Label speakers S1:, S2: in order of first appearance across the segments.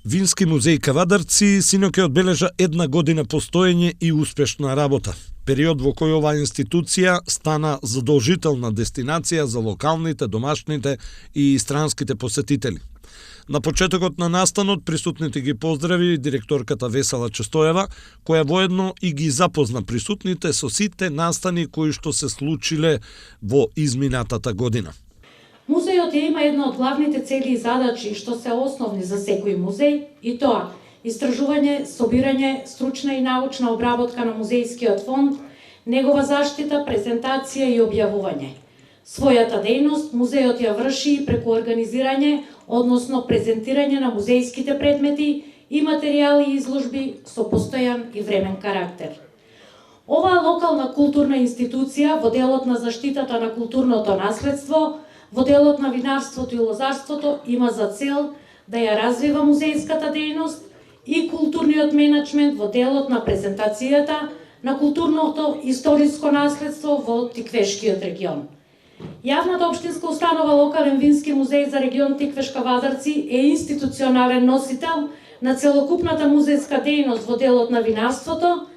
S1: Вински музеј Кавадарци синоќа одбележа 1 година постоење и успешна работа. Период во кој оваа институција стана задолжителна дестинација за локалните, домашните и странските посетители. На почетокот на настанот присутните ги поздрави директорката Весела Честоева, која воедно и ги запозна присутните со сите настани кои што се случиле во изминатата година.
S2: Музејот има една од главните цели и задачи што се основни за секој музеј, и тоа истражување, собирање, стручна и научна обработка на музејскиот фонд, негова заштита, презентација и објавување. Својата дејност музејот ја врши преку организирање, односно презентирање на музејските предмети и материјали и изложби со постојан и времен карактер. Оваа локална културна институција во делот на заштитата на културното наследство, во делот на винарството и лозарството има за цел да ја развива музејската дејност и културниот менеджмент во делот на презентацијата на културното историско наследство во Тиквешкиот регион. Јавната општинска установа Локален вински музеј за регион Тиквешка-Вадарци е институционален носител на целокупната музејска дејност во делот на винарството,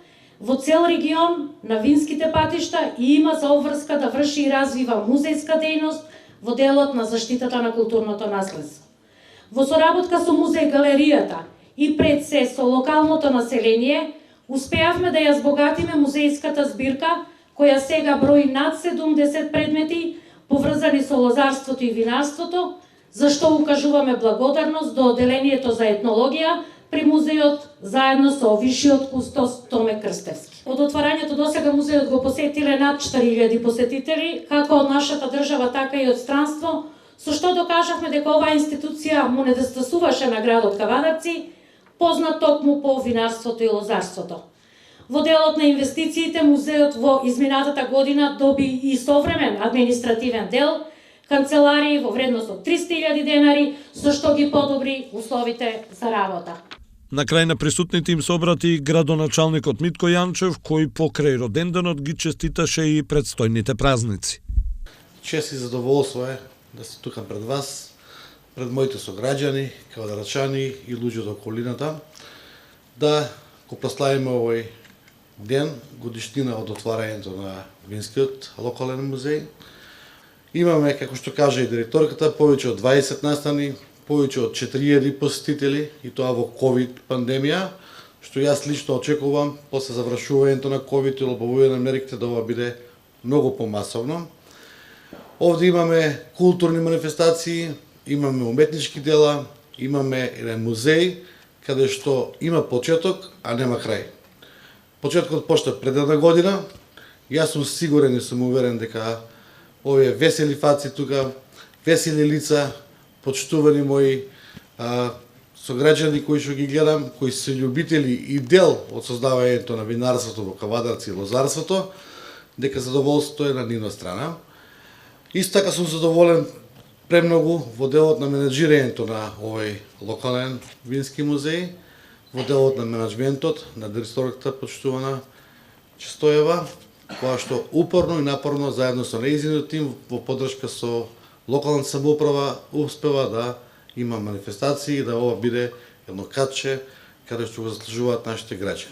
S2: во цел регион на винските патишта и има за обврска да врши и развива музејска дејност во делот на заштитата на културното наследство. Во соработка со музеј галеријата и пред се со локалното население, успеавме да ја збогатиме музејската збирка, која сега брои над 70 предмети, поврзани со лозарството и винарството, за што укажуваме благодарност до Оделението за етнологија при музејот, заедно со вишиот кустос Томе Крстевски. Од отварањето досега музејот го посетиле над 4000 посетители, како од нашата држава, така и од странство, со што докажавме дека оваа институција му недостасуваше на градот Кавадарци, познат токму по винарството и лозарството. Во делот на инвестициите, музејот во изминатата година доби и современ административен дел, канцеларии во вредност од 300.000 денари, со што ги подобри условите за работа.
S1: На крај на присутните им се обрати градоначалникот Митко Јанчев, кој покрај роденденот ги честиташе и предстојните празници.
S3: Чест и задоволство е да се тука пред вас, пред моите сограѓани, кавадарчани и луѓе од околината, да го прославиме овој ден, годишнина од отварањето на Винскиот локален музеј. Имаме, како што кажа и директорката, повеќе од 20 настани, повеќе од 4000 посетители, и тоа во ковид пандемија, што јас лично очекувам после завршувањето на ковид и олабавување на мерките да ова биде многу помасовно. Овде имаме културни манифестации, имаме уметнички дела, имаме еден музеј каде што има почеток, а нема крај. Почеткот почна пред една година. Јас сум сигурен и сум уверен дека овие весели фаци тука, весели лица, почтувани мои сограѓани кои што ги гледам, кои се љубители и дел од создавањето на винарството во Кавадарци и лозарството, дека задоволството е на нивна страна. Исто така сум задоволен премногу во делот на менеджирањето на овој локален вински музеј, во делот на менеджментот, на директорката почтувана Честоева, која што упорно и напорно заедно со нејзиниот тим во поддршка со локалната самоуправа успева да има манифестации и да ова биде едно катче каде што го заслужуваат нашите граѓани.